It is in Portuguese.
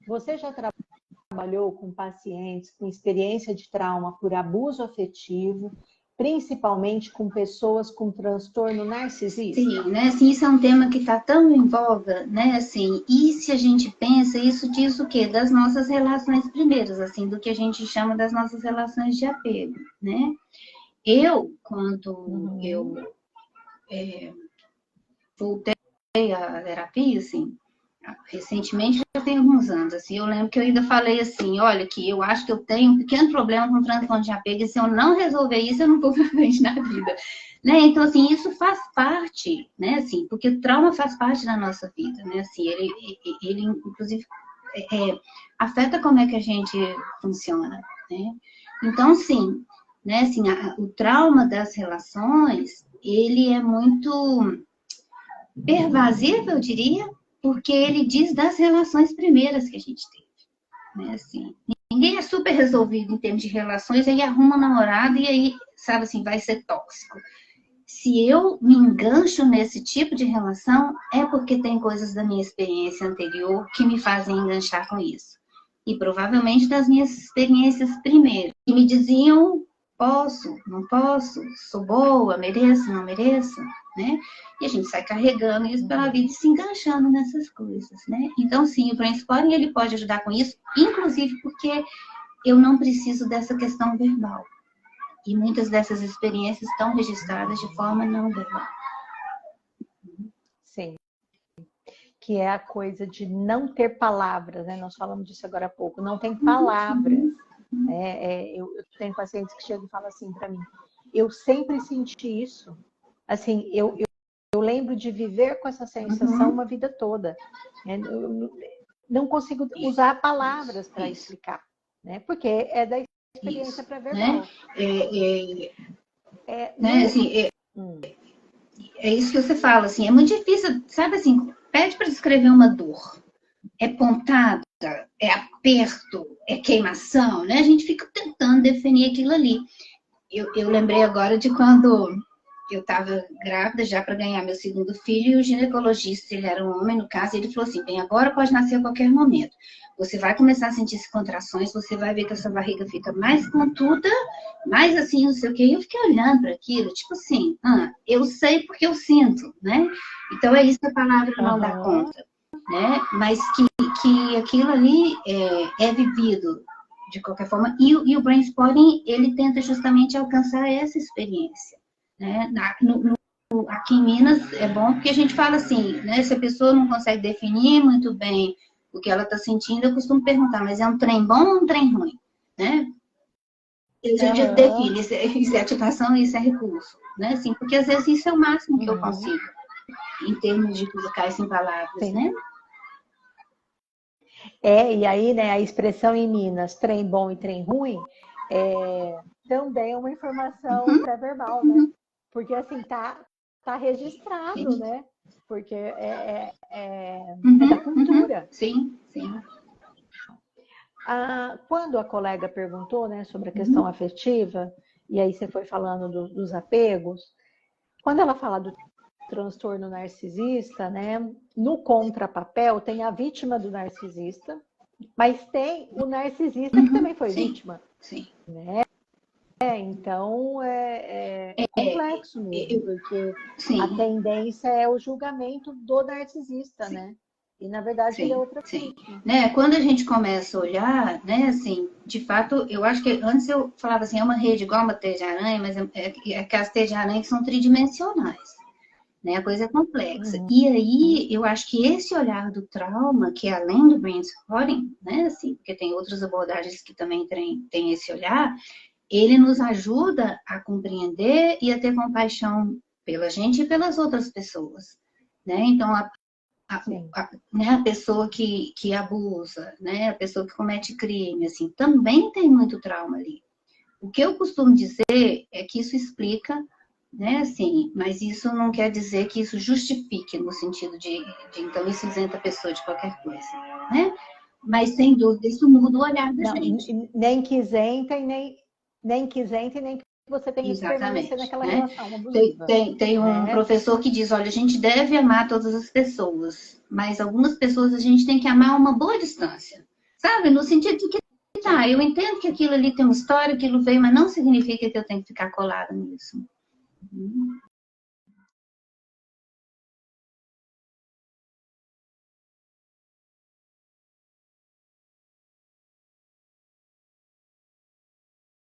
Você já trabalhou com pacientes com experiência de trauma por abuso afetivo, principalmente com pessoas com transtorno narcisista? Sim, né? Assim, isso é um tema que está tão em voga, né? Assim, e se a gente pensa, isso diz o quê? Das nossas relações primeiras, assim, do que a gente chama das nossas relações de apego, né? Quando eu voltei à terapia, assim, recentemente, já tem alguns anos, assim, eu lembro que eu ainda falei assim, olha, que eu acho que eu tenho um pequeno problema com transtorno de apego, e se eu não resolver isso, eu não vou pra frente na vida. Né? Então, assim, isso faz parte, né, assim, porque o trauma faz parte da nossa vida, né, assim, ele inclusive, afeta como é que a gente funciona, né? Então, sim, né, assim, o trauma das relações, ele é muito pervasivo, eu diria, porque ele diz das relações primeiras que a gente teve, né, assim. Ninguém é super resolvido em termos de relações, aí arruma um namorado e aí, sabe assim, vai ser tóxico. Se eu me engancho nesse tipo de relação, é porque tem coisas da minha experiência anterior que me fazem enganchar com isso. E provavelmente das minhas experiências primeiras. E me diziam, posso, não posso, sou boa, mereço, não mereço, né? E a gente sai carregando isso pela vida e se enganchando nessas coisas, né? Então, sim, o brainstorming, ele pode ajudar com isso, inclusive porque eu não preciso dessa questão verbal. E muitas dessas experiências estão registradas de forma não verbal. Sim. Que é a coisa de não ter palavras, né? Nós falamos disso agora há pouco. Não tem palavras. Eu tenho pacientes que chegam e falam assim para mim, eu sempre senti isso. Assim, eu lembro de viver com essa sensação uma vida toda. Eu não consigo usar palavras para explicar, né? Porque é da experiência pré-verbal. Né? Assim, é isso que você fala, assim, é muito difícil, sabe assim, pede para descrever uma dor. É pontada, é aperto, é queimação, né? A gente fica tentando definir aquilo ali. Eu lembrei agora de quando eu estava grávida já para ganhar meu segundo filho, e o ginecologista, ele era um homem no caso, e ele falou assim, bem, agora pode nascer a qualquer momento. Você vai começar a sentir contrações, você vai ver que a sua barriga fica mais pontuda, mais assim, não sei o quê. E eu fiquei olhando para aquilo, tipo assim, eu sei porque eu sinto, né? Então é isso que a palavra não dá conta, né? Mas que aquilo ali é vivido de qualquer forma. E o brainstorming, ele tenta justamente alcançar essa experiência. Né? Aqui em Minas é bom porque a gente fala assim, né? Se a pessoa não consegue definir muito bem o que ela está sentindo, eu costumo perguntar, mas é um trem bom ou um trem ruim? Né? A gente define, isso é ativação e isso é recurso. Né? Assim, porque às vezes isso é o máximo que eu consigo, em termos de colocar isso em palavras. Sim. Né? E aí, né, a expressão em Minas, trem bom e trem ruim, também é uma informação pré-verbal, né? Porque, assim, tá registrado, sim, né? Porque é da cultura. Sim, sim. Quando a colega perguntou, né, sobre a questão afetiva, e aí você foi falando dos apegos, quando ela fala do transtorno narcisista, né, no contrapapel tem a vítima do narcisista, mas tem o narcisista que também foi vítima. Sim. Né? Então é complexo mesmo, porque a tendência é o julgamento do narcisista, né? E na verdade ele é outra vítima. Né? Quando a gente começa a olhar, né, assim, de fato, eu acho que antes eu falava assim, é uma rede igual uma teia de aranha, mas é que as teias de aranha que são tridimensionais. Né? A coisa é complexa. E aí, eu acho que esse olhar do trauma, que é além do brainstorming, né, assim, porque tem outras abordagens que também têm esse olhar, ele nos ajuda a compreender e a ter compaixão pela gente e pelas outras pessoas. Né? Então, né, a pessoa que abusa, né, a pessoa que comete crime, assim, também tem muito trauma ali. O que eu costumo dizer é que isso explica, né, assim, mas isso não quer dizer que isso justifique no sentido de então isso isenta a pessoa de qualquer coisa, né? Mas sem dúvida isso muda o olhar da gente. Nem que isenta e nem que você tenha que permanecer naquela relação abusiva. Tem um professor que diz, olha, a gente deve amar todas as pessoas, mas algumas pessoas a gente tem que amar a uma boa distância. Sabe? No sentido de que, tá, eu entendo que aquilo ali tem uma história, aquilo veio, mas não significa que eu tenho que ficar colada nisso.